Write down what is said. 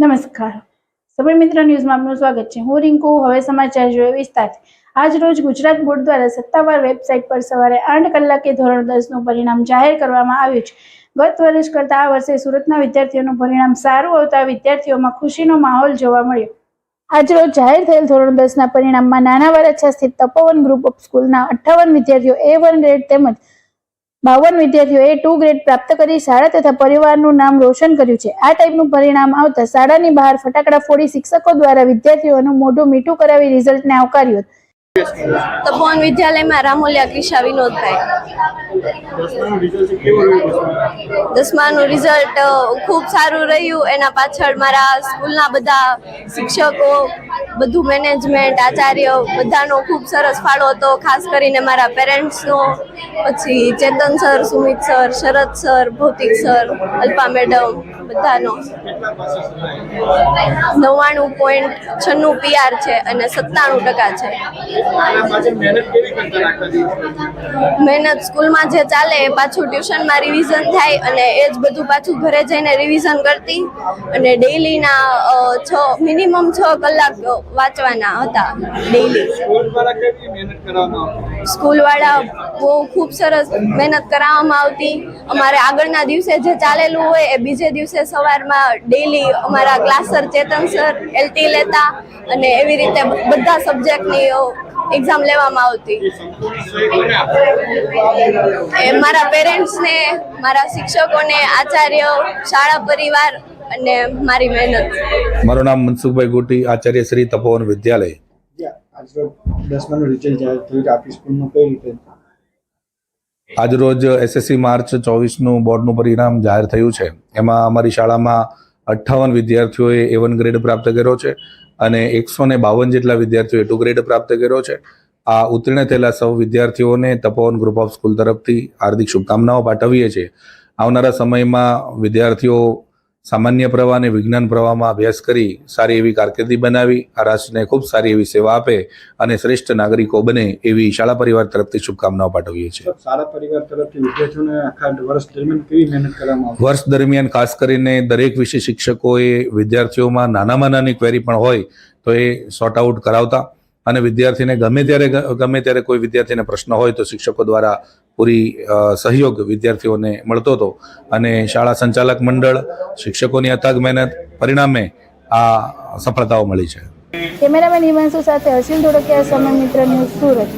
નમસ્કાર, સમય મિત્ર ન્યૂઝમાં આપનું સ્વાગત છે। હું રિંકુ। હવે સમાચાર જોઈએ વિસ્તારથી। આજ રોજ ગુજરાત બોર્ડ દ્વારા સત્તાવાર વેબસાઇટ પર સવારે 8 કલાકે ધોરણ 10નું પરિણામ જાહેર કરવામાં આવ્યું છે। ગત વર્ષ કરતાં આ વર્ષે સુરતના વિદ્યાર્થીઓનું પરિણામ સારું આવતા વિદ્યાર્થીઓમાં ખુશીનો માહોલ જોવા મળ્યો। આજ રોજ જાહેર થયેલ ધોરણ 10ના પરિણામમાં નાના વરાછા સ્થિત તપોવન ગ્રુપ ઓફ સ્કૂલના 58 વિદ્યાર્થીઓ A1 ગ્રેડ તેમજ 52 વિદ્યાર્થીઓએ A2 ગ્રેડ પ્રાપ્ત કરી શાળા તથા પરિવારનું નામ રોશન કર્યું છે। આ ટાઈપનું પરિણામ આવતા શાળાની બહાર ફટાકડા ફોડી શિક્ષકો દ્વારા વિદ્યાર્થીઓનું મોઢું મીઠું કરાવી રિઝલ્ટને આવકાર્યું હતું। તપોવન વિદ્યાલયમાં રામોલિયા કિશા વિનોદભાઈ। 10માનું રિઝલ્ટ ખૂબ સારું રહ્યું। એના પાછળ મારા સ્કૂલના બધા શિક્ષકો, બધું મેનેજમેન્ટ, આચાર્ય બધાનો ખૂબ સરસ ફાળો હતો। ખાસ કરીને મારા પેરેન્ટ્સનો, પછી ચેતન સર, સુમિત સર, શરદ સર, ભૌતિક સર, અલ્પા મેડમ બધાનો 99.96 PR છે અને 97% છે। મહેનત સ્કૂલમાં જે ચાલે એ પાછું ટ્યુશનમાં રિવિઝન થાય અને એ જ બધું પાછું ઘરે જઈને રિવિઝન કરતી અને ડેઈલીના મિનિમમ 6 કલાક વાંચવાના હતા ડેઈલી। સ્કૂલવાળા બહુ ખૂબ સરસ મહેનત કરાવવામાં આવતી। અમારે આગળના દિવસે જે ચાલેલું હોય એ બીજે દિવસે સવારમાં ડેઈલી અમારા ક્લાસ સર ચેતન સર LT લેતા અને એવી રીતે બધા સબ્જેક્ટની એક્ઝામ લેવામાં આવતી। એ મારા પેરેન્ટ્સને, મારા શિક્ષકોને, આચાર્ય, શાળા પરિવાર અને મારી મહેનત। મારું નામ મનસુખભાઈ ગોટી, આચાર્ય શ્રી તપોવન વિદ્યાલય। આજરોજ SSC માર્ચ 24નું બોર્ડનું પરિણામ જાહેર થયું છે। એમાં અમારી શાળામાં 58 વિદ્યાર્થીઓએ A1 ગ્રેડ પ્રાપ્ત કર્યો છે અને 152 જેટલા વિદ્યાર્થીઓએ A2 ગ્રેડ પ્રાપ્ત કર્યો છે। આ ઉત્તીર્ણ થયેલા સૌ વિદ્યાર્થીઓને તપોવન ગ્રુપ ઓફ સ્કૂલ તરફથી હાર્દિક શુભકામનાઓ પાઠવીએ છીએ। આવનારા સમયમાં વિદ્યાર્થીઓ સામાન્ય પ્રવાહ અને વિજ્ઞાન પ્રવાહમાં અભ્યાસ કરી સારી એવી કારકિર્દી બનાવી આ રાષ્ટ્રને ખૂબ સારી એવી સેવા આપે અને શ્રેષ્ઠ નાગરિકો બને એવી શાળા પરિવાર તરફથી શુભકામનાઓ પાઠવીએ છીએ। શાળા પરિવાર તરફથી વિદ્યાર્થીઓને આખા વર્ષ દરમિયાન કેવી મહેનત કરવામાં આવે? વર્ષ દરમિયાન ખાસ કરીને દરેક વિષય શિક્ષકોએ વિદ્યાર્થીઓમાં નાનામાં નાની ક્વેરી પણ હોય તો એ સોર્ટ આઉટ કરાવતા અને વિદ્યાર્થીને ગમે ત્યારે કોઈ વિદ્યાર્થીને પ્રશ્ન હોય તો શિક્ષકો દ્વારા પૂરી સહયોગ વિદ્યાર્થીઓને મળતો હતો અને શાળા સંચાલક મંડળ, શિક્ષકોની અથાગ મહેનત પરિણામે આ સફળતાઓ મળી છે। કેમેરામેન હિમાંશુ સાથે હર્ષિલ ધોળકિયા, સમય મિત્ર ન્યૂઝ, સુરત।